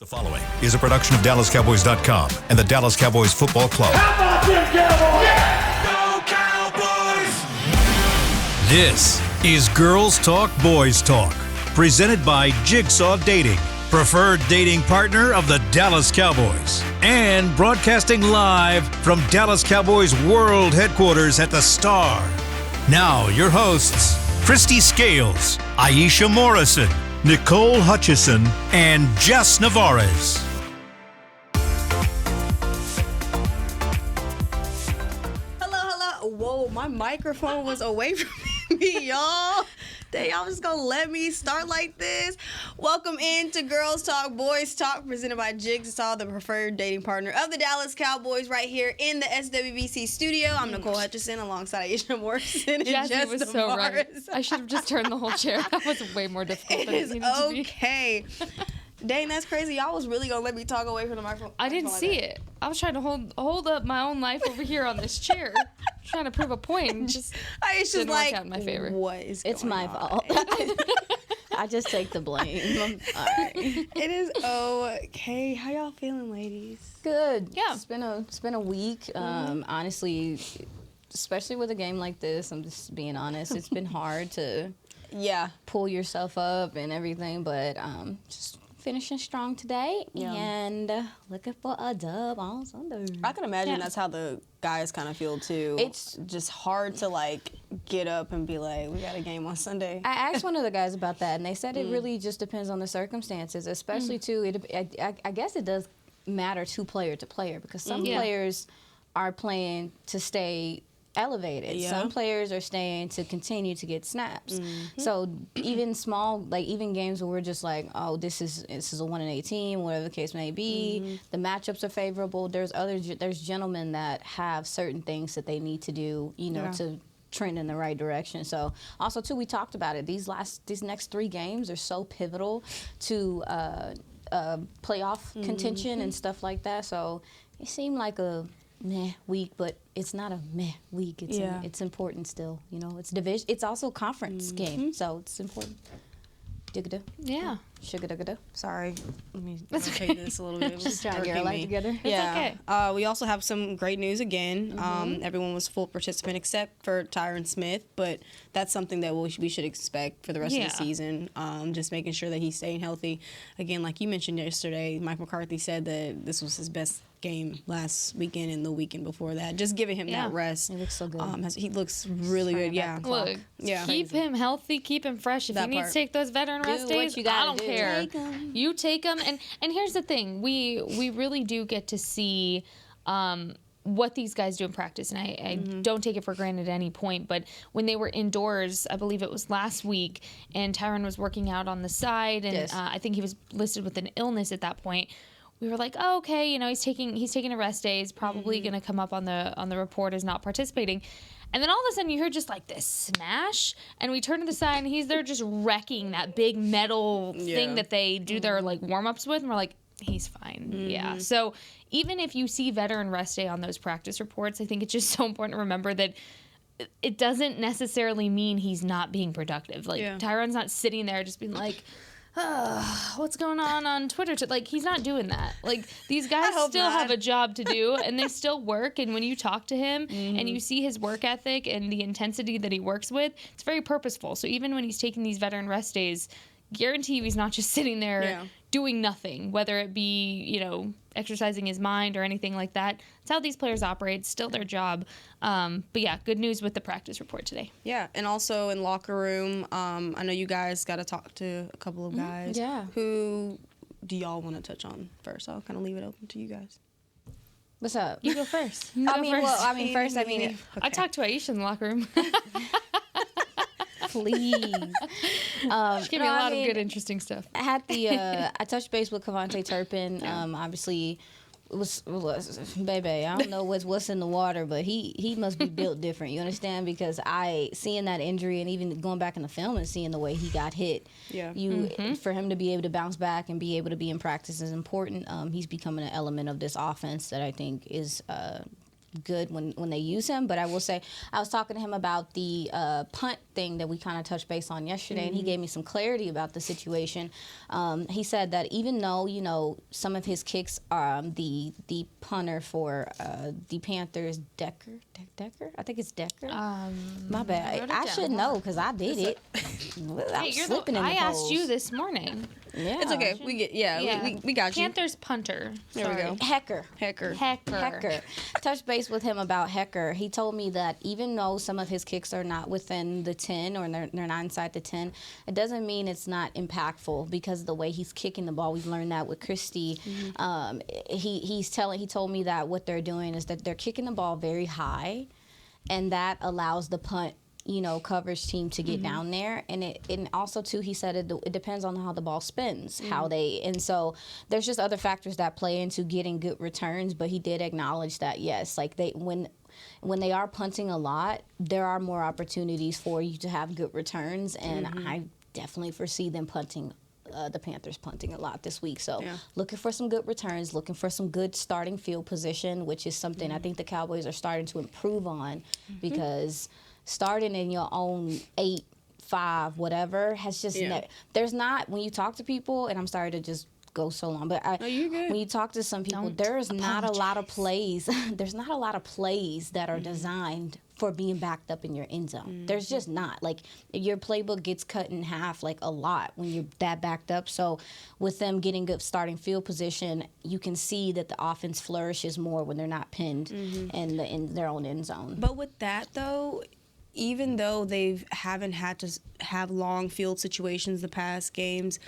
The following is a production of DallasCowboys.com and the Dallas Cowboys Football Club. How about them Cowboys? Yeah! Go Cowboys! This is Girls Talk, Boys Talk, presented by Jigsaw Dating, preferred dating partner of the Dallas Cowboys, and broadcasting live from Dallas Cowboys World Headquarters at the Star. Now, your hosts, Christy Scales, Aisha Morrison, Nicole Hutchison, and Jess Navarez. Hello. Whoa, my microphone was away from me, y'all. Y'all just gonna let me start like this? Welcome into Girls Talk, Boys Talk, presented by Jigsaw, the preferred dating partner of the Dallas Cowboys, right here in the SWBC studio. I'm Nicole Hutchison alongside Aisha Morrison and Jesse Jess was Navarez. so right. I should have just turned the whole chair. That was way more difficult than it It is needed to be. okay. Dang, that's crazy. Y'all was really gonna let me talk away from the microphone. I didn't see it. I was trying to hold up my own life over here on this chair, trying to prove a point. And just Aisha's didn't like, work out in my favor. what is going It's my on? fault. I just take the blame. All right. It is okay. How y'all feeling, ladies? Good. Yeah. It's been a week. Honestly, especially with a game like this, I'm just being honest. It's been hard to Yeah. pull yourself up and everything, but just finishing strong today and looking for a dub on Sunday. I can imagine that's how the guys kind of feel too. It's just hard to like get up and be like, we got a game on Sunday. I asked one of the guys about that, and they said it really just depends on the circumstances, especially too. I guess it does matter player to player, because some players are playing to stay elevated. Yeah. Some players are staying to continue to get snaps. So even even games where we're just like, oh, this is a 1-18, whatever the case may be. The matchups are favorable. There's gentlemen that have certain things that they need to do, to trend in the right direction. So also too, we talked about it. These next 3 games are so pivotal to playoff contention and stuff like that. So it seemed like a meh week, but it's not a meh week. It's important still. It's division. It's also a conference game, so it's important. Digga-da. Yeah. Sugar-digga-da. Sorry, let me That's rotate okay. this a little bit. It was Just trying to get our irking life me. together. Yeah. okay. We also have some great news again. Everyone was full participant except for Tyron Smith, but that's something that we should expect for the rest of the season. Just making sure that he's staying healthy. Again, like you mentioned yesterday, Mike McCarthy said that this was his best game last weekend and the weekend before that. Just giving him that rest. He looks so good. He looks really good. Yeah. Look, Yeah. keep him healthy, keep him fresh. If That you need part. to take those veteran rest Do what days, you gotta I don't do. care. Take 'em. You take them. And here's the thing. We really do get to see what these guys do in practice. And I don't take it for granted at any point. But when they were indoors, I believe it was last week, and Tyron was working out on the side, and Yes. I think he was listed with an illness at that point. We were like, oh, okay, he's taking a rest day. He's probably going to come up on the report as not participating. And then all of a sudden you hear just like this smash, and we turn to the side, and he's there just wrecking that big metal thing that they do their like warm-ups with, and we're like, he's fine. Yeah. So even if you see veteran rest day on those practice reports, I think it's just so important to remember that it doesn't necessarily mean he's not being productive. Like Tyron's not sitting there just being like, what's going on Twitter? Like, he's not doing that. Like, these guys still have a job to do, and they still work. And when you talk to him and you see his work ethic and the intensity that he works with, it's very purposeful. So even when he's taking these veteran rest days, guarantee you he's not just sitting there doing nothing, whether it be, exercising his mind or anything like that. It's how these players operate. It's still their job. But yeah, good news with the practice report today. Yeah, and also in locker room, I know you guys got to talk to a couple of guys. Yeah. Who do y'all want to touch on first? I'll kind of leave it open to you guys. What's up? You go first. First, I talked to Aisha in the locker room. please. She gave me a lot of good, interesting stuff. I had I touched base with Cavante Turpin. Obviously, it was baby. I don't know what's in the water, but he must be built different. You understand? Because seeing that injury and even going back in the film and seeing the way he got hit. Yeah. For him to be able to bounce back and be able to be in practice is important. He's becoming an element of this offense that I think is good when they use him. But I will say, I was talking to him about the punt thing that we kind of touched base on yesterday, and he gave me some clarity about the situation. He said that even though, you know, some of his kicks are the punter for the Panthers, Decker? I think it's Decker. My bad. I should know because I did it. Hey, I asked you this morning. Yeah. It's okay. We got you. Panthers punter. There we go. Hecker. Touched base with him about Hecker. He told me that even though some of his kicks are not within the 10 or they're not inside the 10, it doesn't mean it's not impactful because of the way he's kicking the ball. We've learned that with Christie. He told me that what they're doing is that they're kicking the ball very high, and that allows the punt, you know, coverage team to get down there. And also too, he said it depends on how the ball spins, and so there's just other factors that play into getting good returns. But he did acknowledge that yes, like when they are punting a lot, there are more opportunities for you to have good returns, and I definitely foresee them punting. The Panthers punting a lot this week. So looking for some good returns, looking for some good starting field position, which is something I think the Cowboys are starting to improve on, because starting in your own 8, 5, whatever has just there's not, when you talk to people, and I'm sorry to just go so long, but when you talk to some people, there's not a lot of plays. There's not a lot of plays that are designed for being backed up in your end zone. There's just not. Like, your playbook gets cut in half, like, a lot when you're that backed up. So with them getting good starting field position, you can see that the offense flourishes more when they're not pinned in their own end zone. But with that, though, even though they haven't had to have long field situations the past games,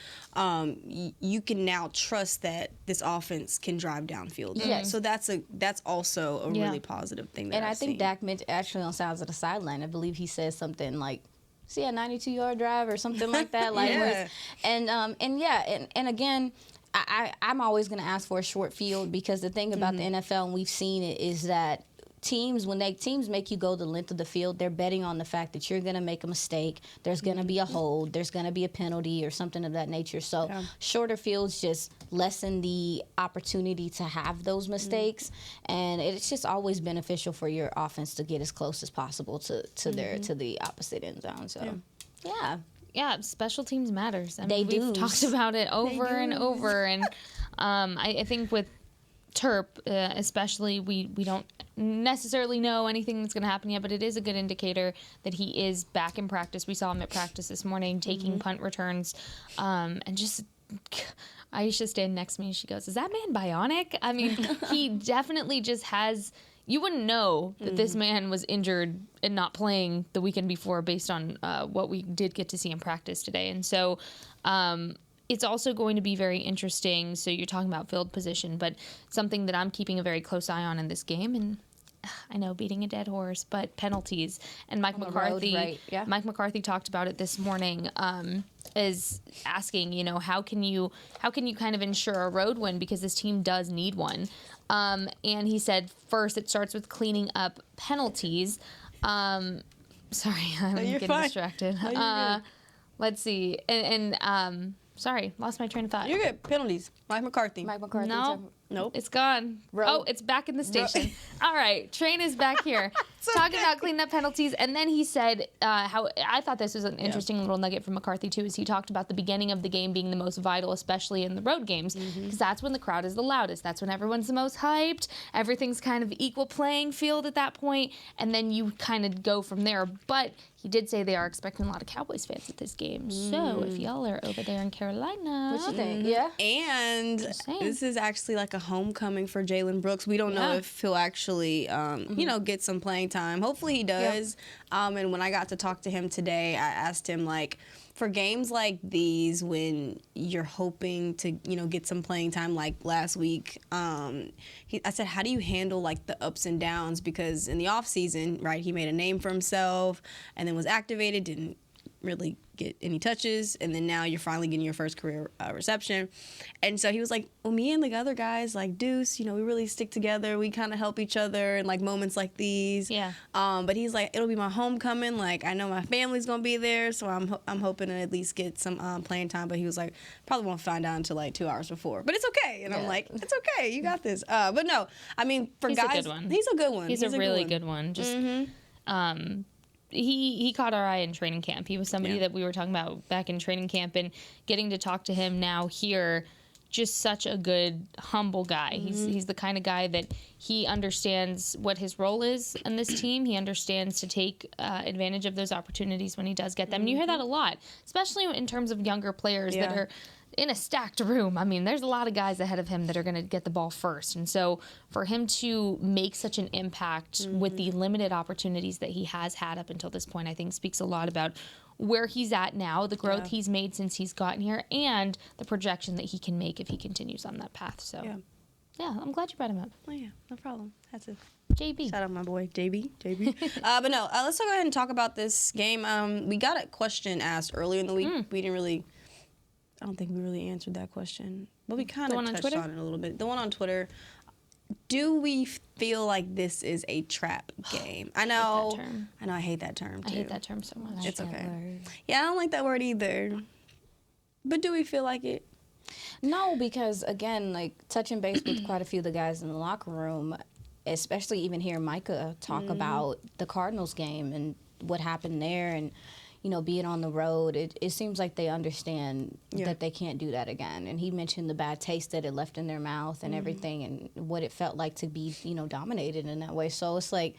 you can now trust that this offense can drive downfield. So that's also a really positive thing that I've think seen. Dak mentioned actually on Sounds of the Sideline, I believe he said something like, see a 92-yard drive or something like that. Like, and again, I'm always going to ask for a short field, because the thing about the NFL, and we've seen it, is that teams make you go the length of the field, they're betting on the fact that you're going to make a mistake, there's going to be a hold, there's going to be a penalty or something of that nature. So shorter fields just lessen the opportunity to have those mistakes, and it's just always beneficial for your offense to get as close as possible to the opposite end zone. So yeah, special teams matters. I They mean, do. We've talked about it over and over, and I think with Terp, especially, we don't necessarily know anything that's going to happen yet, but it is a good indicator that he is back in practice. We saw him at practice this morning taking punt returns, and just Aisha standing next to me, she goes, "Is that man bionic?" I mean, he definitely just has. You wouldn't know that this man was injured and not playing the weekend before based on what we did get to see in practice today, and so. It's also going to be very interesting. So you're talking about field position, but something that I'm keeping a very close eye on in this game, and I know beating a dead horse, but penalties. And Mike McCarthy, Mike McCarthy talked about it this morning, is asking, you know, how can you kind of ensure a road win, because this team does need one. And he said, first, it starts with cleaning up penalties. Sorry, I'm getting distracted. Let's see, sorry, lost my train of thought. You're good. Penalties. Mike McCarthy. No. Nope. It's gone. Oh, it's back in the station. All right, train is back here. Talking about cleaning up penalties. And then he said how I thought this was an interesting little nugget from McCarthy, too, is he talked about the beginning of the game being the most vital, especially in the road games, because that's when the crowd is the loudest. That's when everyone's the most hyped. Everything's kind of equal playing field at that point, and then you kind of go from there. But he did say they are expecting a lot of Cowboys fans at this game. So if y'all are over there in Carolina. What you think? Yeah. And this is actually like a homecoming for Jalen Brooks. We don't know if he'll actually, get some playing time. Hopefully he does. And when I got to talk to him today, I asked him, like, for games like these, when you're hoping to, get some playing time, like last week, I said, how do you handle, like, the ups and downs? Because in the off season, right, he made a name for himself and then was activated, didn't really get any touches, and then now you're finally getting your first career reception. And so he was like, well, me and the other guys, like Deuce, you know, we really stick together. We kind of help each other in like moments like these. Yeah. But he's like, it'll be my homecoming. Like, I know my family's gonna be there, so I'm hoping to at least get some playing time. But he was like, probably won't find out until like 2 hours before. But it's okay. And I'm like, it's okay. You got this. But no, I mean, for He's guys, a good one. he's a good one. He's a really good one. Just he caught our eye in training camp. He was somebody that we were talking about back in training camp, and getting to talk to him now here, just such a good, humble guy. He's the kind of guy that he understands what his role is in this team. He understands to take advantage of those opportunities when he does get them. And you hear that a lot, especially in terms of younger players that are in a stacked room. I mean, there's a lot of guys ahead of him that are going to get the ball first. And so for him to make such an impact with the limited opportunities that he has had up until this point, I think speaks a lot about where he's at now, the growth he's made since he's gotten here, and the projection that he can make if he continues on that path. So, yeah, I'm glad you brought him up. Oh, yeah, no problem. That's it. JB. Shout out my boy, JB. But no, let's go ahead and talk about this game. We got a question asked earlier in the week. I don't think we really answered that question. But we kind of touched on it a little bit. The one on Twitter. Do we feel like this is a trap game? I know. I hate that term too. I hate that term so much. It's okay. Yeah, I don't like that word either. But do we feel like it? No, because again, like touching base with quite a few of the guys in the locker room, especially even hearing Micah talk about the Cardinals game and what happened there, and you know, being on the road, it seems like they understand that they can't do that again. And he mentioned the bad taste that it left in their mouth and everything, and what it felt like to be, you know, dominated in that way. So it's like,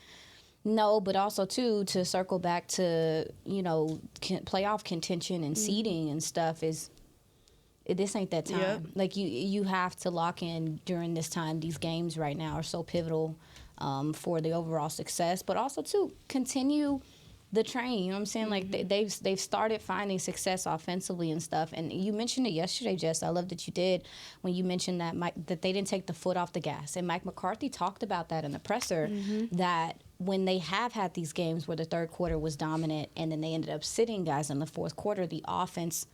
no, but also, too, to circle back to, you know, playoff contention and seeding and stuff is, this ain't that time. Yep. Like, you have to lock in during this time. These games right now are so pivotal for the overall success, but also, too, continue the train, you know what I'm saying? Like they've started finding success offensively and stuff. And you mentioned it yesterday, Jess. I love that you did when you mentioned that that they didn't take the foot off the gas. And Mike McCarthy talked about that in the presser, that when they have had these games where the third quarter was dominant and then they ended up sitting guys in the fourth quarter, the offense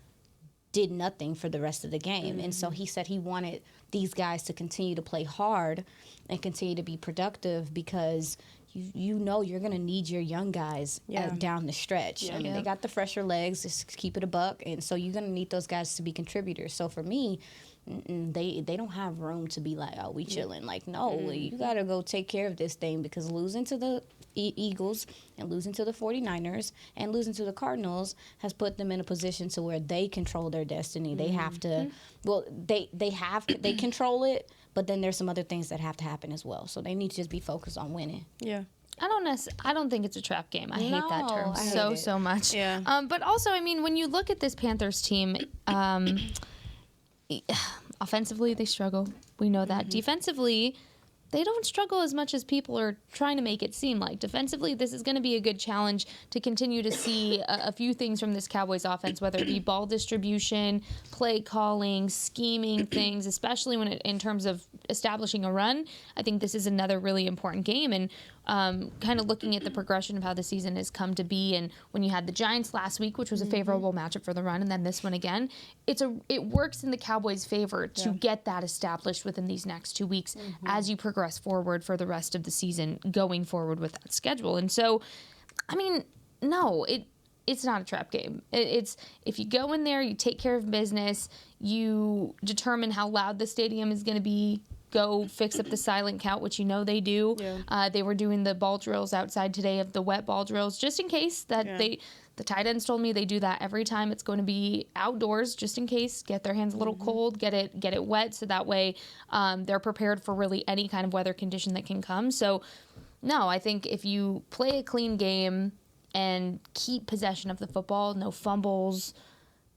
did nothing for the rest of the game. And so he said he wanted these guys to continue to play hard and continue to be productive, because you know you're going to need your young guys down the stretch. I mean, they got the fresher legs, just keep it a buck, and so you're going to need those guys to be contributors. So for me, they don't have room to be like, oh, we chilling. Like, no, you got to go take care of this thing, because losing to the Eagles and losing to the 49ers and losing to the Cardinals has put them in a position to where they control their destiny. They have to, well, they control it, but then there's some other things that have to happen as well. So they need to just be focused on winning. Yeah. I don't think it's a trap game. I hate that term so much. Yeah. But also, I mean, when you look at this Panthers team, offensively they struggle. We know that. Defensively, they don't struggle as much as people are trying to make it seem like. Defensively, this is going to be a good challenge to continue to see a few things from this Cowboys offense, whether it be ball distribution, play calling, scheming things, especially when in terms of establishing a run. I think this is another really important game. And kind of looking at the progression of how the season has come to be, and when you had the Giants last week, which was a favorable matchup for the run, and then this one again, it works in the Cowboys' favor to get that established within these next 2 weeks as you progress forward for the rest of the season, going forward with that schedule. And so, I mean, no, it's not a trap game. It's if you go in there, you take care of business, you determine how loud the stadium is going to be, go fix up the silent count, which you know they do. Yeah. They were doing the ball drills outside today, of the wet ball drills, just in case that the tight ends told me they do that every time it's going to be outdoors, just in case, get their hands a little cold, get it wet, so that way they're prepared for really any kind of weather condition that can come. So, no, I think if you play a clean game and keep possession of the football, no fumbles,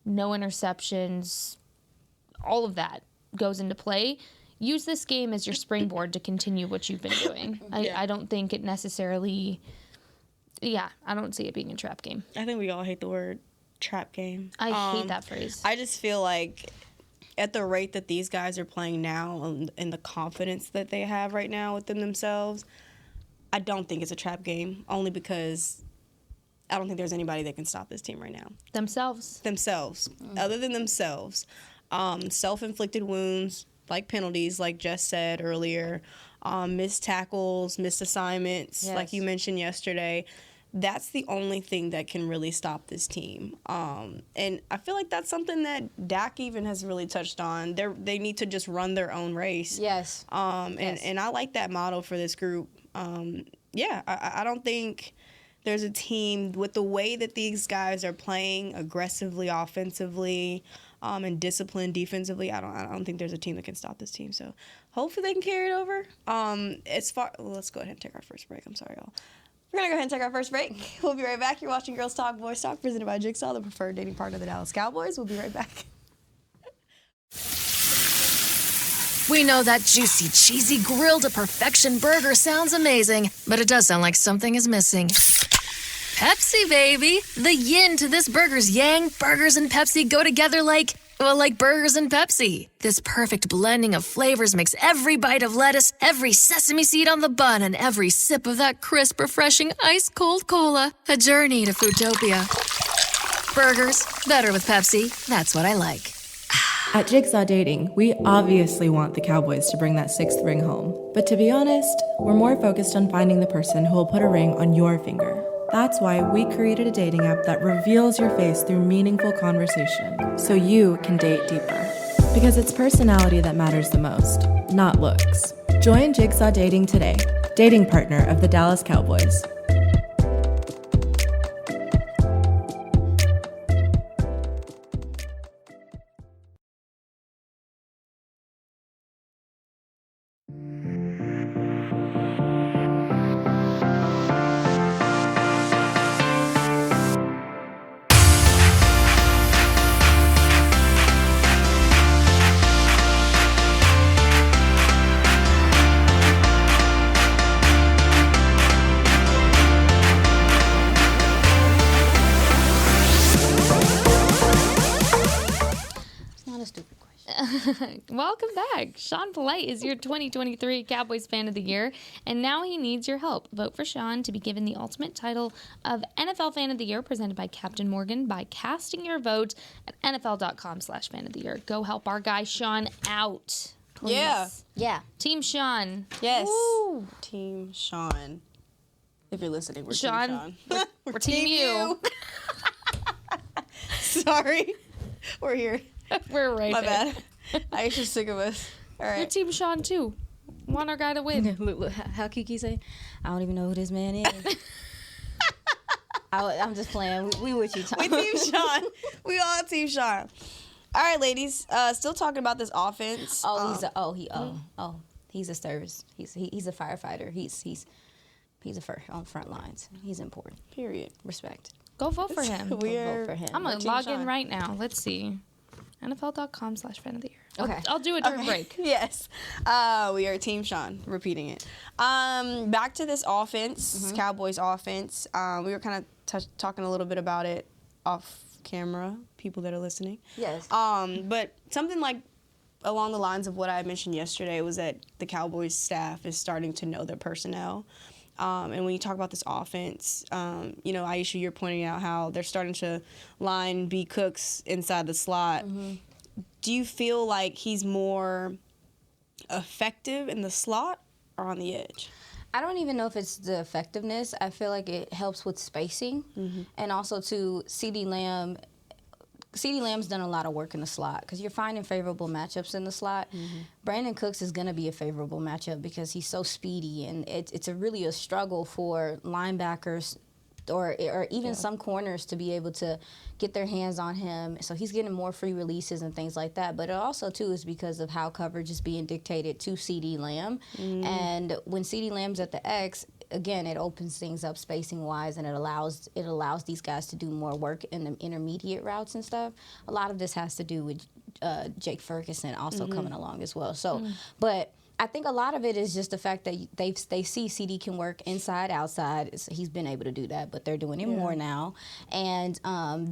no interceptions, all of that goes into play. Use this game as your springboard to continue what you've been doing. I don't think it necessarily... Yeah, I don't see it being a trap game. I think we all hate the word trap game. I hate that phrase. I just feel like at the rate that these guys are playing now and the confidence that they have right now within themselves, I don't think it's a trap game, only because I don't think there's anybody that can stop this team right now. Themselves. Other than themselves. Self-inflicted wounds, like penalties, like Jess said earlier, missed tackles, missed assignments, like you mentioned yesterday. That's the only thing that can really stop this team. And I feel like that's something that Dak even has really touched on. They need to just run their own race. Yes. And I like that motto for this group. I don't think there's a team with the way that these guys are playing aggressively, offensively, and disciplined defensively. I don't think there's a team that can stop this team. So hopefully they can carry it over. Let's go ahead and take our first break. I'm sorry, y'all. We're going to go ahead and take our first break. We'll be right back. You're watching Girls Talk, Boys Talk, presented by Jigsaw, the preferred dating partner of the Dallas Cowboys. We'll be right back. We know that juicy, cheesy, grilled to perfection burger sounds amazing, but it does sound like something is missing. Pepsi, baby! The yin to this burger's yang. Burgers and Pepsi go together like burgers and Pepsi. This perfect blending of flavors makes every bite of lettuce, every sesame seed on the bun, and every sip of that crisp, refreshing, ice-cold cola a journey to Foodtopia. Burgers, better with Pepsi. That's what I like. At Jigsaw Dating, we obviously want the Cowboys to bring that 6th ring home. But to be honest, we're more focused on finding the person who will put a ring on your finger. That's why we created a dating app that reveals your face through meaningful conversation, so you can date deeper. Because it's personality that matters the most, not looks. Join Jigsaw Dating today, dating partner of the Dallas Cowboys. Welcome back. Sean Polite is your 2023 Cowboys Fan of the Year, and now he needs your help. Vote for Sean to be given the ultimate title of NFL Fan of the Year, presented by Captain Morgan, by casting your vote at NFL.com/Fan of the Year. Go help our guy Sean out. Please. Yeah. Team Sean. Yes. Woo. Team Sean. If you're listening, we're Sean. Team Sean. We're Team You. Sorry. We're here. We're right My there. bad. Aisha's sick of us. All We're right. Team Sean, too. Want our guy to win. Look, how Kiki say? I don't even know who this man is. I'm just playing. We with you, Tom. We Team Sean. We all Team Sean. All right, ladies. Still talking about this offense. He's a service. He's a firefighter. He's on front lines. He's important. Period. Respect. Go vote for him. Vote for him. I'm going to Team log Sean. in right now. Let's see. NFL.com/Fan of the Year. Okay. I'll do it during break. Yes. We are Team Sean. Repeating it. Back to this offense, Cowboys offense. We were kind of talking a little bit about it off camera, people that are listening. Yes. But something like along the lines of what I mentioned yesterday was that the Cowboys staff is starting to know their personnel. And when you talk about this offense, Aisha, you're pointing out how they're starting to line B. Cooks inside the slot. Do you feel like he's more effective in the slot or on the edge? I don't even know if it's the effectiveness. I feel like it helps with spacing. And also, to CeeDee Lamb's done a lot of work in the slot because you're finding favorable matchups in the slot. Brandon Cooks is going to be a favorable matchup because he's so speedy, and it's really a struggle for linebackers or even some corners to be able to get their hands on him. So he's getting more free releases and things like that. But it also, too, is because of how coverage is being dictated to CeeDee Lamb. And when CeeDee Lamb's at the X, again, it opens things up spacing-wise, and it allows these guys to do more work in the intermediate routes and stuff. A lot of this has to do with Jake Ferguson also coming along as well. So, but I think a lot of it is just the fact that they see CD can work inside, outside. He's been able to do that, but they're doing it more now. And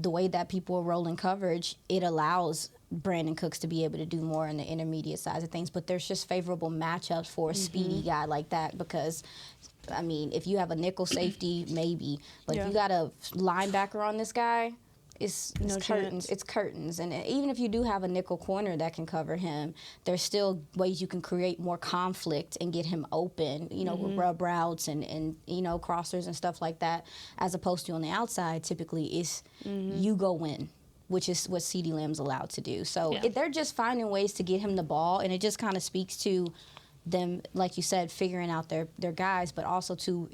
the way that people are rolling coverage, it allows Brandon Cooks to be able to do more on the intermediate sides of things. But there's just favorable matchups for a speedy guy like that because I mean, if you have a nickel safety, maybe. But if you got a linebacker on this guy, it's curtains. It's curtains. And even if you do have a nickel corner that can cover him, there's still ways you can create more conflict and get him open, you know, with rub routes and you know, crossers and stuff like that, as opposed to on the outside, typically it's you go in, which is what CeeDee Lamb's allowed to do. So they're just finding ways to get him the ball, and it just kind of speaks to them, like you said, figuring out their guys, but also to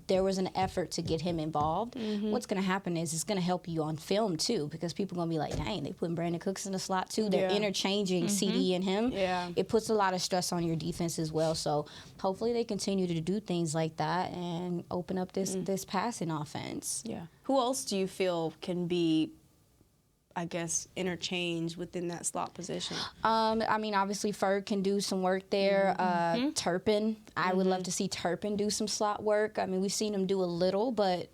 there was an effort to get him involved. What's going to happen is it's going to help you on film too, because people are going to be like, dang, they putting Brandon Cooks in the slot too. They're interchanging CD and him. It puts a lot of stress on your defense as well. So hopefully they continue to do things like that and open up this passing offense. Who else do you feel can be, I guess, interchange within that slot position? I mean, obviously, Ferg can do some work there. Turpin, I would love to see Turpin do some slot work. I mean, we've seen him do a little, but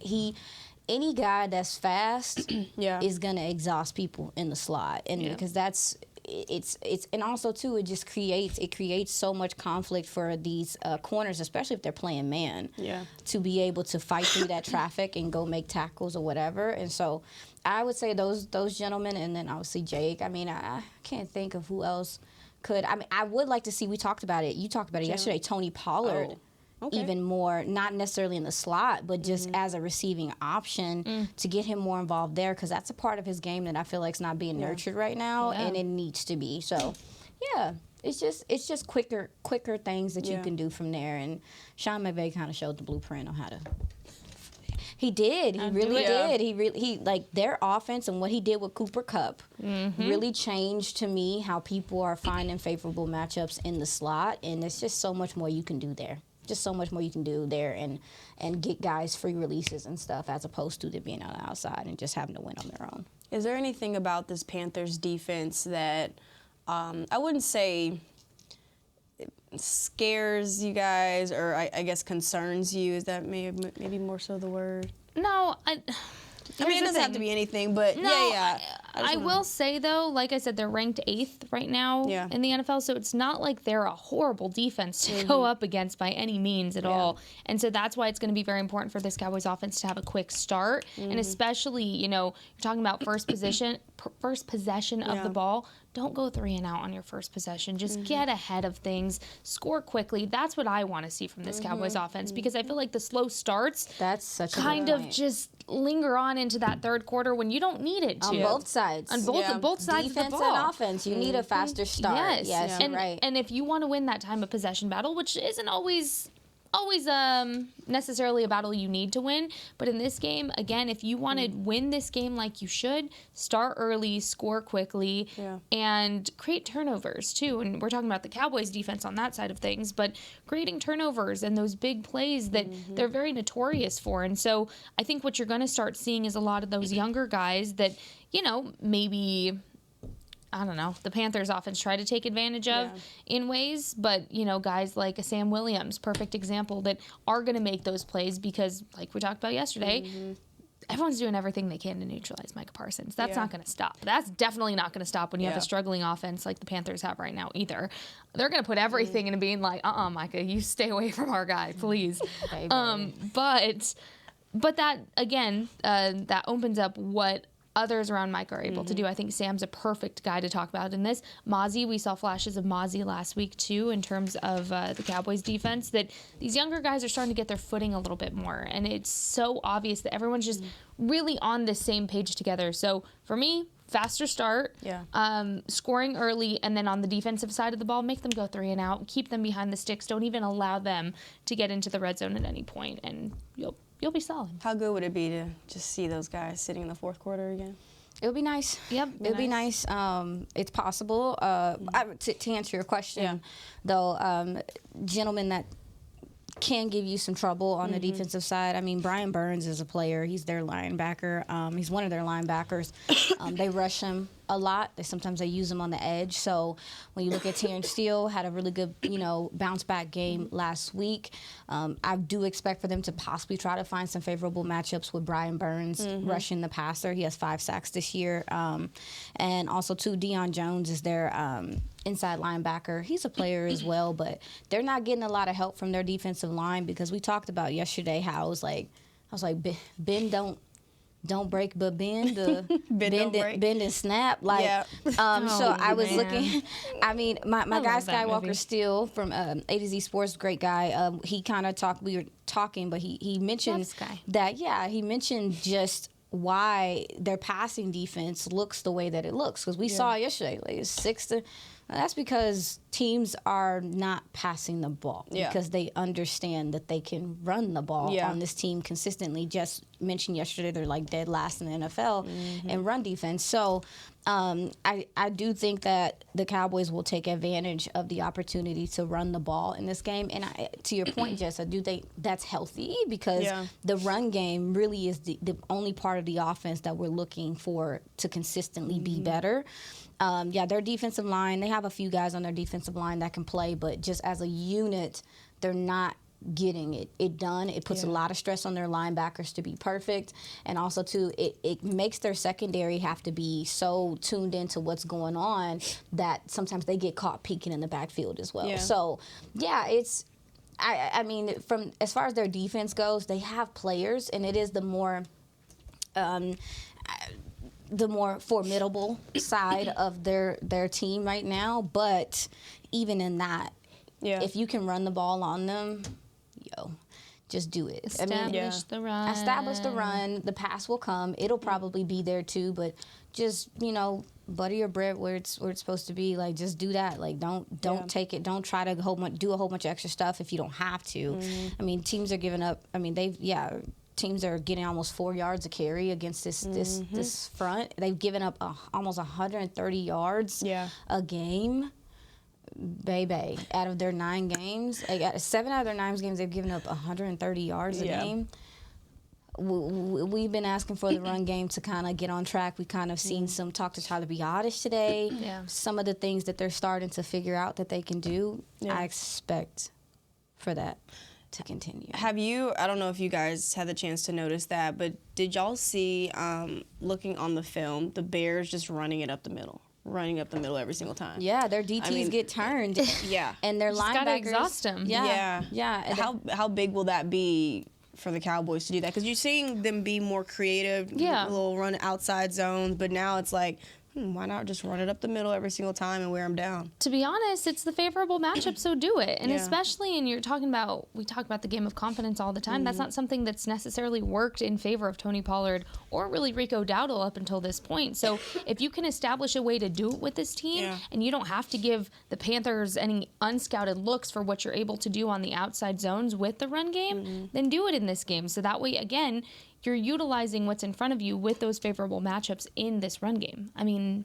any guy that's fast is gonna exhaust people in the slot, and because that's. It's and also too, it just creates so much conflict for these corners, especially if they're playing man, to be able to fight through that traffic and go make tackles or whatever. And so I would say those gentlemen, and then obviously Jake. I mean, I can't think of who else could. I mean, I would like to see. We talked about it. You talked about it yesterday. Tony Pollard. Even more, not necessarily in the slot, but just as a receiving option to get him more involved there, because that's a part of his game that I feel like is not being nurtured right now, and it needs to be. So, it's just quicker things that you can do from there. And Sean McVay kind of showed the blueprint on how to. He did. He really did. He like their offense and what he did with Cooper Kupp really changed to me how people are finding favorable matchups in the slot, and there's just so much more you can do there. Just so much more you can do there and get guys free releases and stuff, as opposed to them being on the outside and just having to win on their own. Is there anything about this Panthers defense that I wouldn't say scares you guys, or I guess concerns you? Is that maybe more so the word? No, I mean, it doesn't have to be anything, but I will say, though, like I said, they're ranked 8th right now in the NFL, so it's not like they're a horrible defense to go up against by any means at all. And so that's why it's going to be very important for this Cowboys offense to have a quick start, and especially, you know, you're talking about first possession of the ball. Don't go 3 and out on your first possession. Just get ahead of things, score quickly. That's what I want to see from this Cowboys offense, because I feel like the slow starts kind of just linger on into that third quarter when you don't need it to. On both sides. On both sides of the ball. Defense and offense. You need a faster start. Yes, and, right. And if you want to win that time of possession battle, which isn't always necessarily a battle you need to win, but in this game, again, if you want to win this game like you should, start early, score quickly, and create turnovers too. And we're talking about the Cowboys defense on that side of things, but creating turnovers and those big plays that they're very notorious for. And so I think what you're going to start seeing is a lot of those younger guys that, you know, maybe, I don't know, the Panthers offense try to take advantage of in ways, but, you know, guys like a Sam Williams, perfect example, that are going to make those plays because, like we talked about yesterday, everyone's doing everything they can to neutralize Micah Parsons. That's not going to stop. That's definitely not going to stop when you have a struggling offense like the Panthers have right now either. They're going to put everything into being like, Micah, you stay away from our guy, please. But that, again, that opens up what others around Mike are able to do. I think Sam's a perfect guy to talk about in this. Mozzie, we saw flashes of Mozzie last week too in terms of the Cowboys defense, that these younger guys are starting to get their footing a little bit more, and it's so obvious that everyone's just really on the same page together. So for me, faster start, scoring early, and then on the defensive side of the ball, make them go 3 and out, keep them behind the sticks, don't even allow them to get into the red zone at any point, and you'll be solid. How good would it be to just see those guys sitting in the fourth quarter again? It would be nice. Yep. It would be nice. It's possible. To answer your question, though, gentlemen that can give you some trouble on the defensive side. I mean, Brian Burns is a player. He's their linebacker. He's one of their linebackers. They rush him a lot. Sometimes they use him on the edge. So when you look at Terrence Steele, had a really good, bounce back game last week. I do expect for them to possibly try to find some favorable matchups with Brian Burns rushing the passer. He has 5 sacks this year. And also, too, Deion Jones is their inside linebacker. He's a player as well, but they're not getting a lot of help from their defensive line because we talked about yesterday how I was like, Ben don't break, but bend. Bend and snap. Like, Yeah. So I was man. looking. I mean, my guy love that Skywalker movie. Steele from A to Z Sports, great guy. He kind of talked. We were talking, but he mentioned Love Sky. that. Yeah, he mentioned just why their passing defense looks the way that it looks because we saw it yesterday. Like it's 6-. That's because teams are not passing the ball because they understand that they can run the ball on this team consistently. Just mentioned yesterday, they're like dead last in the NFL in run defense. So I do think that the Cowboys will take advantage of the opportunity to run the ball in this game. And to your point, Jess, I do think that's healthy because the run game really is the only part of the offense that we're looking for to consistently be better. Their defensive line, they have a few guys on their defensive line that can play, but just as a unit, they're not getting it done. It puts a lot of stress on their linebackers to be perfect. And also, too, it makes their secondary have to be so tuned into what's going on that sometimes they get caught peeking in the backfield as well. Yeah. So, it's... I mean, from as far as their defense goes, they have players, and it is the more formidable side of their team right now. But even in that, if you can run the ball on them, just do it. Establish the run. Establish the run. The pass will come. It'll probably be there too, but just butter your bread where it's supposed to be. Like, just do that. Like, don't take it. Don't try to do a whole bunch of extra stuff if you don't have to. I mean, teams are giving up. I mean, teams are getting almost 4 yards a carry against this front. They've given up almost 130 yards a game. Baby, out of their 9 games, 7 out of their 9 games, they've given up 130 yards a game. We've been asking for the run game to kind of get on track. We kind of seen some talk to Tyler Biadasz today. Some of the things that they're starting to figure out that they can do, I expect for that to continue. Have you, I don't know if you guys had the chance to notice that, but did y'all see, looking on the film, the Bears just running it up the middle? Running up the middle every single time. Yeah, their DTs get turned. And their Just linebackers gotta exhaust them. Yeah. And how big will that be for the Cowboys to do that? Because you're seeing them be more creative, a little run outside zones, but now it's like, why not just run it up the middle every single time and wear them down? To be honest, it's the favorable matchup, so do it. And especially, and we talk about the game of confidence all the time. That's not something that's necessarily worked in favor of Tony Pollard or really Rico Dowdle up until this point. So if you can establish a way to do it with this team, and you don't have to give the Panthers any unscouted looks for what you're able to do on the outside zones with the run game, then do it in this game. So that way, again, you're utilizing what's in front of you with those favorable matchups in this run game. I mean,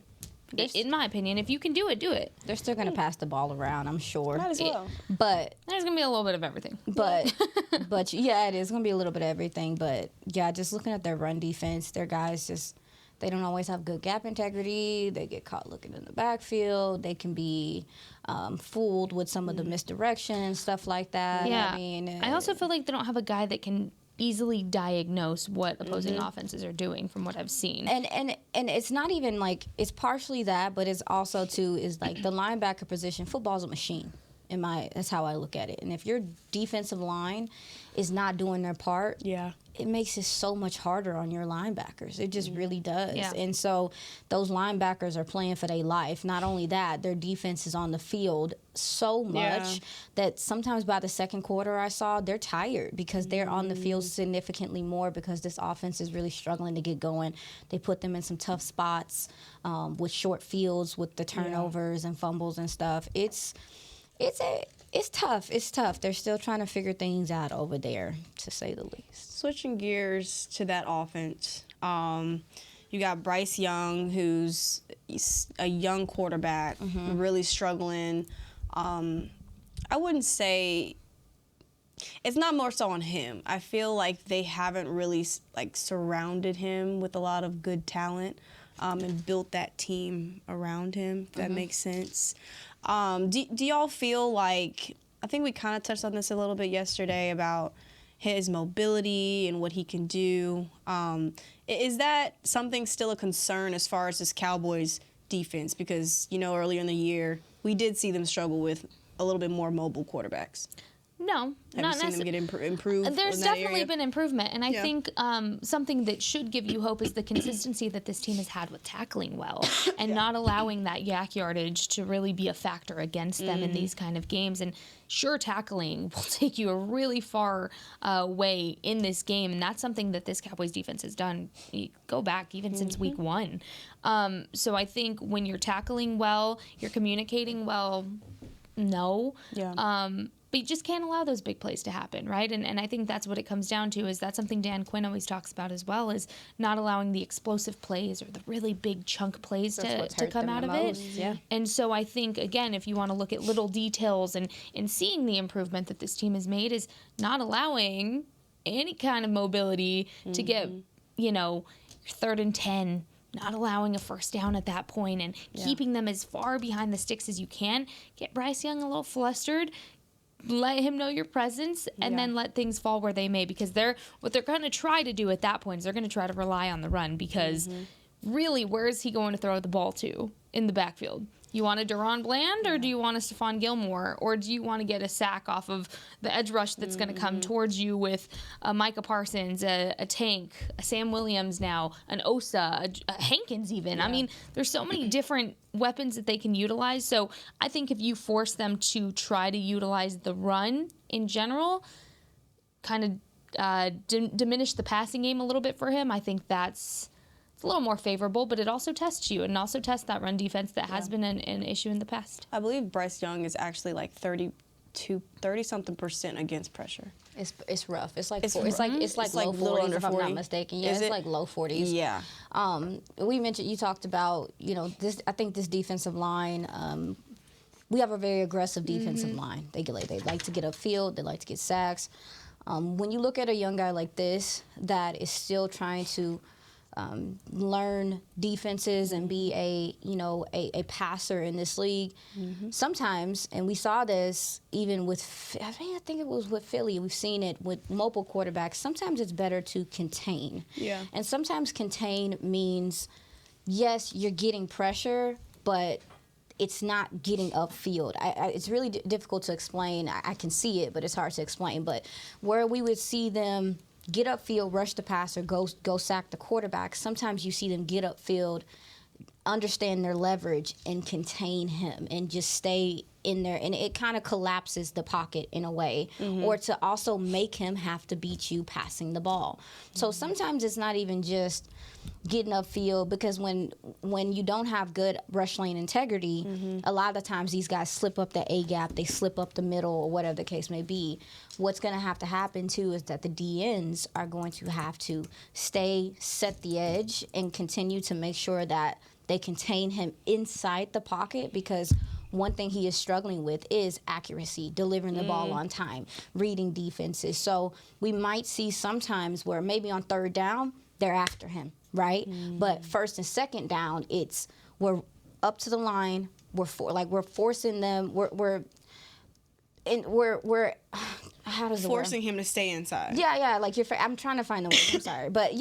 in my opinion, if you can do it, do it. They're still going to pass the ball around, I'm sure. Might as well. But there's going to be a little bit of everything. But it is going to be a little bit of everything. But, just looking at their run defense, their guys they don't always have good gap integrity. They get caught looking in the backfield. They can be fooled with some of the misdirection and stuff like that. Yeah. I mean, I also feel like they don't have a guy that can easily diagnose what opposing offenses are doing from what I've seen. And it's not even like, it's partially that, but it's also too is like the linebacker position. Football's a machine. That's how I look at it. And if your defensive line is not doing their part, it makes it so much harder on your linebackers. It just really does. Yeah. And so those linebackers are playing for their life. Not only that, their defense is on the field so much that sometimes by the second quarter I saw, they're tired because they're on the field significantly more because this offense is really struggling to get going. They put them in some tough spots with short fields, with the turnovers and fumbles and stuff. It's tough. It's tough. They're still trying to figure things out over there, to say the least. Switching gears to that offense, you got Bryce Young, who's a young quarterback, really struggling. I wouldn't say it's not more so on him. I feel like they haven't really surrounded him with a lot of good talent. and built that team around him, if that makes sense. Do y'all feel like, I think we kind of touched on this a little bit yesterday about his mobility and what he can do. Is that something still a concern as far as this Cowboys defense? Because, earlier in the year, we did see them struggle with a little bit more mobile quarterbacks. No, not necessarily. Have you seen them get improved? There's in that definitely area? been improvement, and I think something that should give you hope is the consistency that this team has had with tackling well and not allowing that yak yardage to really be a factor against them in these kind of games. And sure, tackling will take you a really far way in this game, and that's something that this Cowboys defense has done. You go back even since week one. So I think when you're tackling well, you're communicating well. No. Yeah. But you just can't allow those big plays to happen, right? And I think that's what it comes down to, is that's something Dan Quinn always talks about as well, is not allowing the explosive plays or the really big chunk plays to come out of it. Yeah. And so I think, again, if you want to look at little details and seeing the improvement that this team has made, is not allowing any kind of mobility to get, your 3rd and 10, not allowing a first down at that point, and keeping them as far behind the sticks as you can. Get Bryce Young a little flustered. Let him know your presence, and then let things fall where they may, because what they're going to try to do at that point is they're going to try to rely on the run, because really, where is he going to throw the ball to in the backfield? You want a Deron Bland, or do you want a Stephon Gilmore, or do you want to get a sack off of the edge rush that's going to come towards you with a Micah Parsons, a Tank, a Sam Williams now, an Osa, a Hankins even. I mean, there's so many different weapons that they can utilize. So I think if you force them to try to utilize the run in general, kind of diminish the passing game a little bit for him, I think it's a little more favorable, but it also tests you and also tests that run defense that has been an issue in the past. I believe Bryce Young is actually like 30-something% against pressure. It's rough. It's like It's low like 40s, if I'm 40. not mistaken. Yeah, Is it's it? like low 40s. Yeah. You talked about, this. I think this defensive line. We have a very aggressive defensive line. They like to get upfield. They like to get sacks. When you look at a young guy like this that is still trying to learn defenses and be a passer in this league. Sometimes, and we saw this even with, I think it was with Philly, we've seen it with mobile quarterbacks, sometimes it's better to contain. Yeah. And sometimes contain means, yes, you're getting pressure, but it's not getting upfield. It's really difficult to explain. I can see it, but it's hard to explain. But where we would see them get upfield, rush the passer, go sack the quarterback, sometimes you see them get upfield, understand their leverage, and contain him and just stay in there. And it kind of collapses the pocket in a way, or to also make him have to beat you passing the ball. So sometimes it's not even just getting upfield, because when you don't have good rush lane integrity, a lot of the times these guys slip up the A gap, they slip up the middle, or whatever the case may be. What's going to have to happen too is that the DNs are going to have to set the edge, and continue to make sure that they contain him inside the pocket, because one thing he is struggling with is accuracy, delivering the ball on time, reading defenses. So we might see sometimes where maybe on 3rd down, they're after him, right? But 1st and 2nd down, we're up to the line, we're forcing them, we're how does it work? Forcing him to stay inside. Yeah, like I'm trying to find the word, I'm sorry. But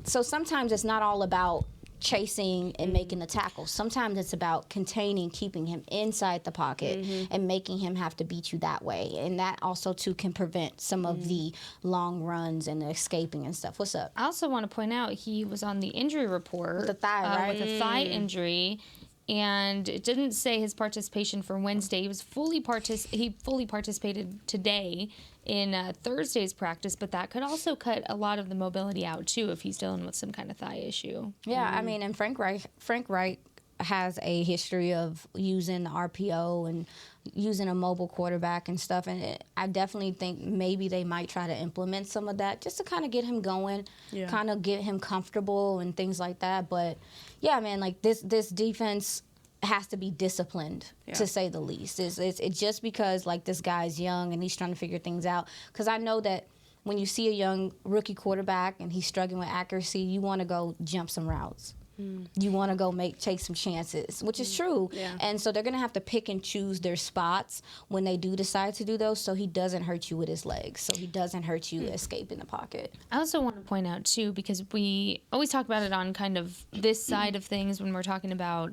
so sometimes it's not all about chasing and making the tackle. Sometimes it's about containing, keeping him inside the pocket, and making him have to beat you that way. And that also too can prevent some of the long runs and the escaping and stuff. What's up? I also want to point out he was on the injury report With the thigh, right? with a thigh injury, and it didn't say his participation for Wednesday. He fully participated today in Thursday's practice, but that could also cut a lot of the mobility out too if he's dealing with some kind of thigh issue. Yeah, I mean, and Frank Reich has a history of using the RPO and using a mobile quarterback and stuff, and I definitely think maybe they might try to implement some of that just to kind of get him going, kind of get him comfortable and things like that. But yeah, man, like this defense has to be disciplined, to say the least. It's just because like this guy's young and he's trying to figure things out. Because I know that when you see a young rookie quarterback and he's struggling with accuracy, you want to go jump some routes. You want to go take some chances, which is true. Yeah. And so they're going to have to pick and choose their spots when they do decide to do those, so he doesn't hurt you with his legs, so he doesn't hurt you escaping the pocket. I also want to point out, too, because we always talk about it on kind of this side of things when we're talking about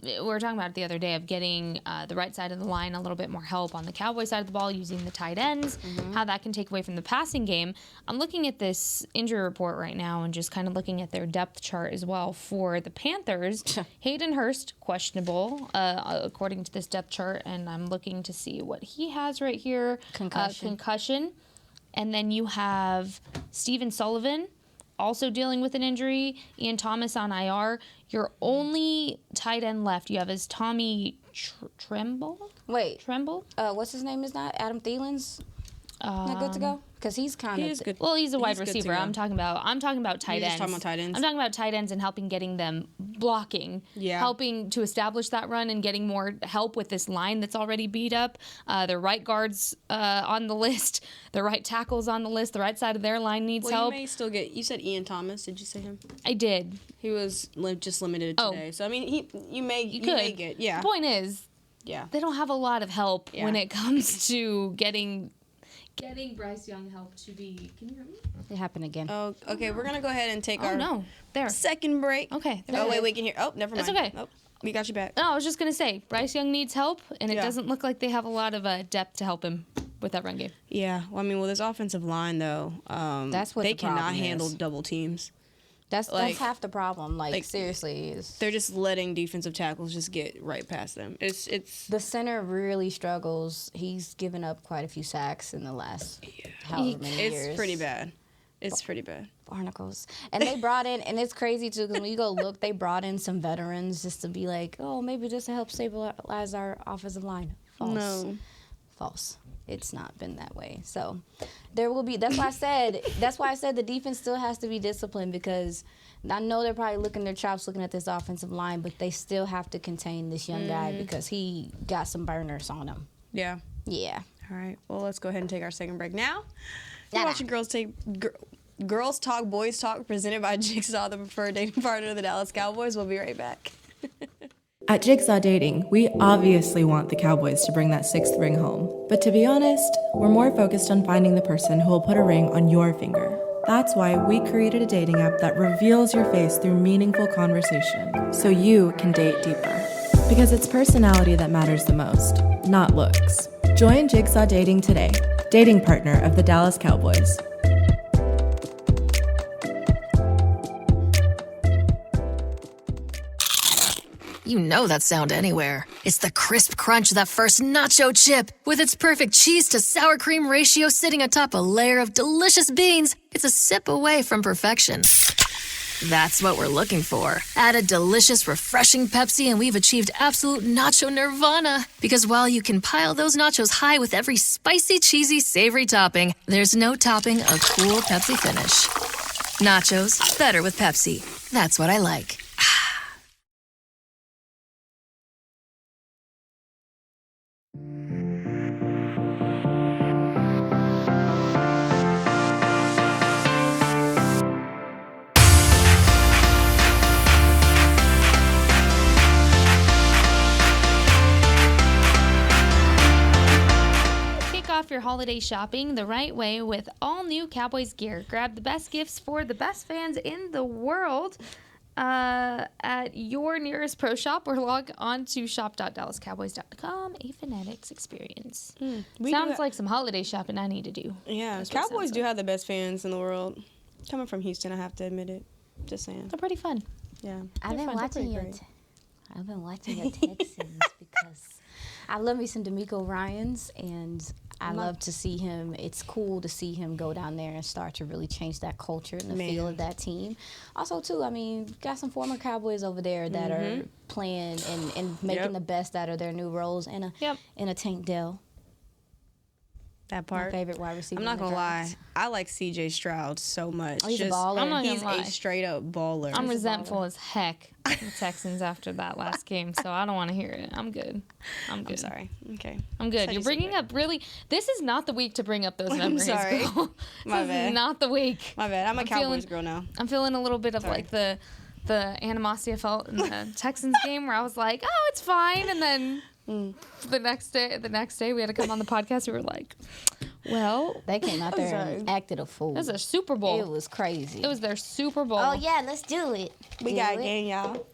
we were talking about it the other day of getting the right side of the line a little bit more help on the Cowboy side of the ball using the tight ends, how that can take away from the passing game. I'm looking at this injury report right now and just kind of looking at their depth chart as well for the Panthers. Hayden Hurst, questionable, according to this depth chart, and I'm looking to see what he has right here. Concussion. And then you have Steven Sullivan, also dealing with an injury. Ian Thomas on IR. Your only tight end left you have is Tommy Tremble? Wait. Tremble? What's his name is not? Adam Thielen's not good to go? Because he's kind of... good. Well, he's a wide He's good to receiver. go. I'm talking about tight You're ends. just talking about tight ends? I'm talking about tight ends and helping getting them blocking. Yeah. Helping to establish that run and getting more help with this line that's already beat up. Their right guards on the list. Their right tackles on the list. The right side of their line needs Well, help. you may still get. You said Ian Thomas. Did you say him? I did. He was just limited today. So I mean, you may get. Yeah. The point is, Yeah. they don't have a lot of help when Yeah. it comes to getting Bryce Young help to be. Can you hear me? It happened again. Oh, okay. We're gonna go ahead and take our There. second break. Okay. there Oh it wait, is. we can hear. Oh, never mind. It's okay. Oh, we got you back. No, I was just gonna say Bryce Young needs help, and it Yeah. doesn't look like they have a lot of depth to help him with that run game. Yeah. Well, I mean, this offensive line though, That's what they the problem cannot is. handle double teams. That's like- half the problem. Like seriously, is They're just letting defensive tackles just get right past them. It's the center really struggles. He's given up quite a few sacks in the last however many years. it's pretty bad. It's pretty bad. Barnacles. And they brought in, and it's crazy too, because when you go look, they brought in some veterans just to be like, oh, maybe just to help stabilize our offensive line. False. No. False. It's not been that way. So there will be. That's why I said the defense still has to be disciplined, because I know they're probably licking their chops looking at this offensive line, but they still have to contain this young guy because he got some burners on him. Yeah. Yeah. All right. Well, let's go ahead and take our second break now. You're watching Girls Talk, Boys Talk, presented by Jigsaw, the preferred dating partner of the Dallas Cowboys. We'll be right back. At Jigsaw Dating, we obviously want the Cowboys to bring that sixth ring home. But to be honest, we're more focused on finding the person who will put a ring on your finger. That's why we created a dating app that reveals your face through meaningful conversation, so you can date deeper. Because it's personality that matters the most, not looks. Join Jigsaw Dating today, dating partner of the Dallas Cowboys. You know that sound anywhere. It's the crisp crunch of that first nacho chip. With its perfect cheese to sour cream ratio sitting atop a layer of delicious beans, it's a sip away from perfection. That's what we're looking for. Add a delicious, refreshing Pepsi and we've achieved absolute nacho nirvana. Because while you can pile those nachos high with every spicy, cheesy, savory topping, there's no topping a cool Pepsi finish. Nachos, better with Pepsi. That's what I like. Off your holiday shopping the right way with all new Cowboys gear. Grab the best gifts for the best fans in the world at your nearest pro shop, or log on to shop.dallascowboys.com. A Fanatics experience. Sounds like some holiday shopping I need to do. Yeah, That's what it Cowboys sounds do like. have the best fans in the world. Coming from Houston, I have to admit it. Just saying. They're pretty fun. Yeah. I've been They're watching pretty your great. I've been watching your Texans because I love me some D'Amico Ryans, and I love to see him. It's cool to see him go down there and start to really change that culture and the feel of that team. Also, too, I mean, got some former Cowboys over there that are playing and making the best out of their new roles. And a Tank Dell. That part. My favorite wide receiver. I'm not in the gonna lie. draft. I like CJ Stroud so much. Oh, he's a baller. I'm not gonna He's lie. a straight up baller. I'm resentful as heck of the Texans after that last game, so I don't want to hear it. I'm good. I'm good. I'm sorry. Okay. I'm good. Said You're you bringing up really. This is not the week to bring up those memories. sorry. Girl. My This bad. is not the week. My bad. I'm a Cowboys feeling- girl now. I'm feeling a little bit of like the the animosity I felt in the Texans game, where I was like, oh, it's fine, and then the next day we had to come on the podcast. We were like, well, They came out there and acted a fool. it was a Super Bowl. It was crazy. It was their Super Bowl. Oh yeah, let's do it. We got a game, y'all.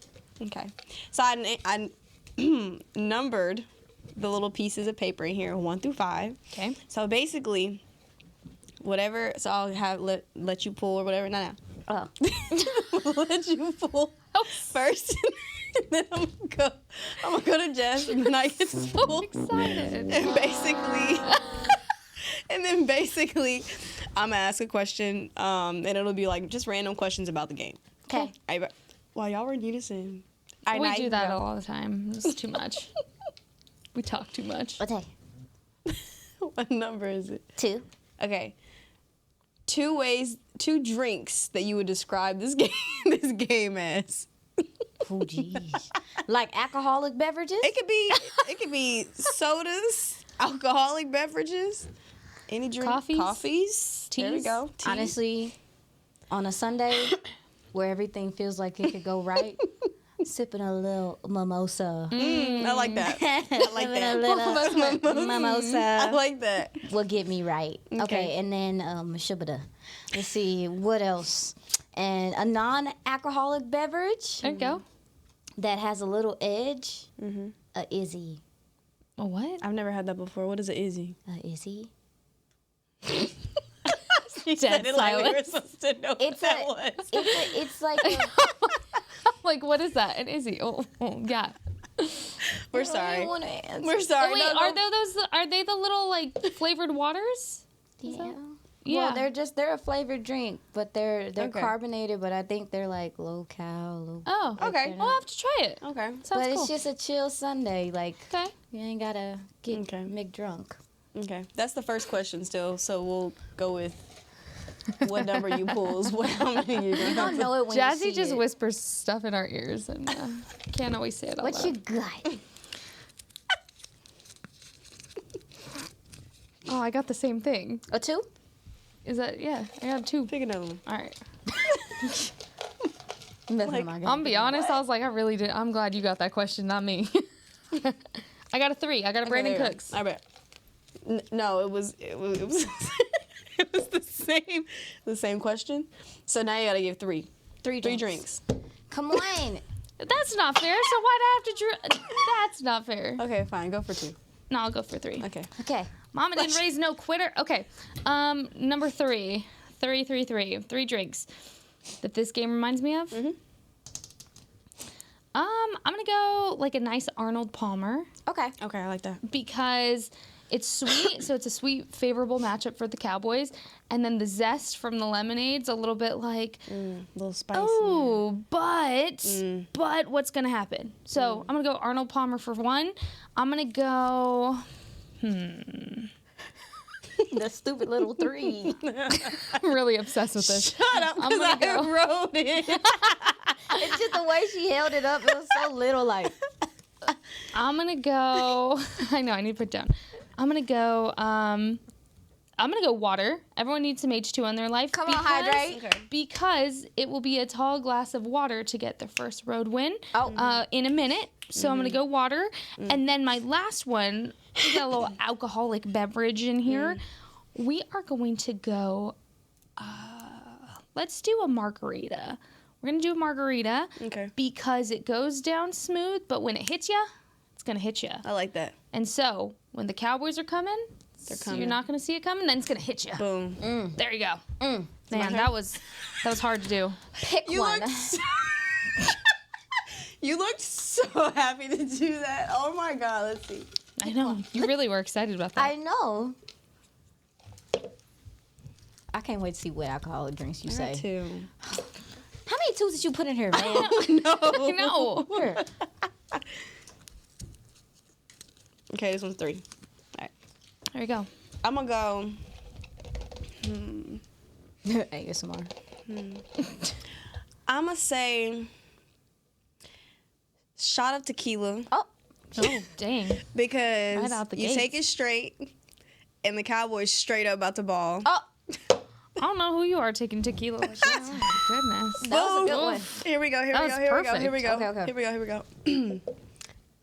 Okay. So I numbered the little pieces of paper in here, 1 through 5. Okay. So basically, whatever. So I'll have let you pull or whatever. No. Oh. Let you pull first. And then I'm gonna go to Jess, and then I get to pull. Excited. And then basically, I'm gonna ask a question, and it'll be like just random questions about the game. Okay. While y'all were in unison. We do that all the time. It's too much. We talk too much. Okay. What number is it? 2. Okay. 2 drinks that you would describe this game as. Oh jeez. Like alcoholic beverages? It could be sodas, alcoholic beverages, any drink, coffees. There we Teas. go. Tea. Honestly, on a Sunday where everything feels like it could go right, sipping a little mimosa. I like that. I like Sipping that. a little mimosa I like that. will get me right. Okay, and then shubada. Let's see, what else? And a non-alcoholic beverage There you go. that has a little edge, a Izzy. A what? I've never had that before. What is it, Izzy? A Izzy? Dead silence. supposed to know It's it's like Like, what is that? An Izzy. Oh, yeah. We're sorry. want to answer. We're sorry. Oh, wait, No. are they the little, like, flavored waters? Yeah. Yeah. Well, they're a flavored drink, but they're Okay. carbonated, but I think they're like low cal. Low, Oh, Okay. Well, I'll have to try it. Okay. Sounds but cool. it's just a chill Sunday. Like Okay. you ain't gotta get Okay. McDrunk. Okay. That's the first question still, so we'll go with what number you pull is how many you're You gonna don't know it when you Jazzy see just it. whispers stuff in our ears, and can't always say it all What out. you got? Oh, I got the same thing. A 2? Is that, yeah, I got 2. Pick another one. All right. I'm I'm be honest, I was like, I really did. I'm glad you got that question, not me. I got a 3. I got a Brandon there you go. Cooks. I bet. No, it was it was the same question. So now you gotta give 3. 3 3 drinks. Come on. That's not fair. So why'd I have to drink? That's not fair. Okay, fine. Go for 2. No, I'll go for 3. Okay. Okay. Mama didn't raise no quitter. Okay. Number 3. 3 drinks that this game reminds me of. I'm gonna go like a nice Arnold Palmer Okay. Okay, I like that. because it's sweet, so it's a sweet, favorable matchup for the Cowboys. And then the zest from the lemonade's a little bit like, A little spicy. oh, but what's gonna happen? So I'm gonna go Arnold Palmer for 1. I'm gonna go. The stupid little 3. I'm really obsessed with this. Shut up, I'm because gonna I go. wrote it. It's just the way she held it up. It was so little, like. I'm gonna go. I know I need to put it down. I'm gonna go water. Everyone needs some H2 in their life. Come on, hydrate. Okay. Because it will be a tall glass of water to get their first road win Oh. in a minute. So I'm gonna go water. And then my last one, we got a little alcoholic beverage in here. We are going to go, let's do a margarita. We're gonna do a margarita Okay. because it goes down smooth, but when it hits you, it's gonna hit you. I like that. And so when the Cowboys are coming, coming. you're not gonna see it coming, then it's gonna hit you. Boom. There you go. Man, that was hard to do. Pick You one. looked you looked so happy to do that. Oh my God. Let's see. I know. You really were excited about that. I know. I can't wait to see what alcoholic drinks you say. 2. How many 2s did you put in here, man? I know. Here. Okay, this one's 3. All right. There you go. I'm gonna go. ASMR. I'm gonna say shot of tequila Oh. Oh, dang. because Right out the you take it gates. straight, and the Cowboys straight up about the ball. Oh. I don't know who you are taking tequila like that. Oh my goodness. That was a good one. Here we go. Here That we was go. Here we go. perfect. Here we go. Okay, okay. Here we go. Here we go.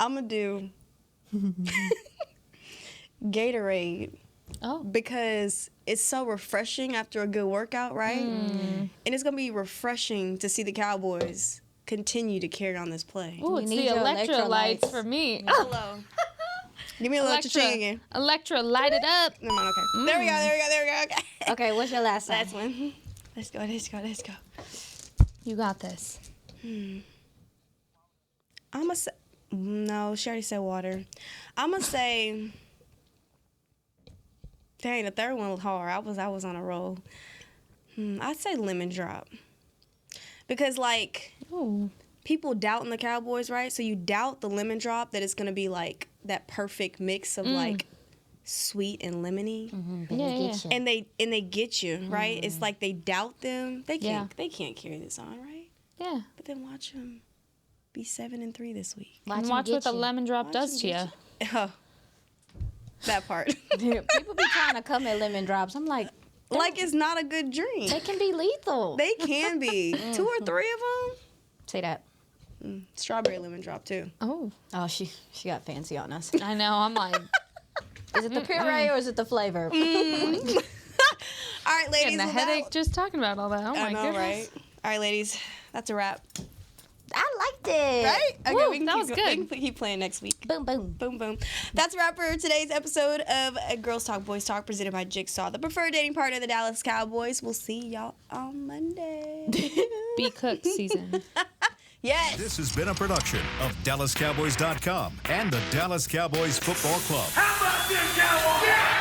I'm gonna do Gatorade Oh. because it's so refreshing after a good workout, right? And it's gonna be refreshing to see the Cowboys continue to carry on this play. Ooh, You it's the need your electrolytes electrolytes. for me. Hello. Give me a little ching again. Electra, light it up. No, okay. There we go. There we go. There we go. Okay. Okay, what's your last one? Last one. Let's go. Let's go. Let's go. You got this. I'm gonna say no. She already said water. I'm gonna say. Dang, the third one was hard. I was on a roll. I'd say lemon drop because like Ooh. people doubting the Cowboys, right? So you doubt the lemon drop that it's gonna be like that perfect mix of like sweet and lemony, Yeah. and they get you right. It's like they doubt them. They can't carry this on, right? Yeah. But then watch them be 7-3 this week. And watch what the lemon drop does to you. Oh, that part. People be trying to come at lemon drops. I'm like, Like it's not a good drink. they can be lethal. They can be 2 or 3 of them. Say that. Strawberry lemon drop too. Oh. Oh, she got fancy on us. I know. I'm like, Is it the puree or is it the flavor? All right, ladies. getting a well, headache just talking about all that. Oh I my know, goodness. right? All right, ladies. That's a wrap. I liked it. Right? Okay, Woo, we can that was we good. can keep playing next week. Boom, boom. Boom, boom. That's a wrap for today's episode of Girls Talk, Boys Talk, presented by Jigsaw, the preferred dating partner of the Dallas Cowboys. We'll see y'all on Monday. Be cooked season. Yes. This has been a production of DallasCowboys.com and the Dallas Cowboys Football Club. How about this, Cowboys? Yeah!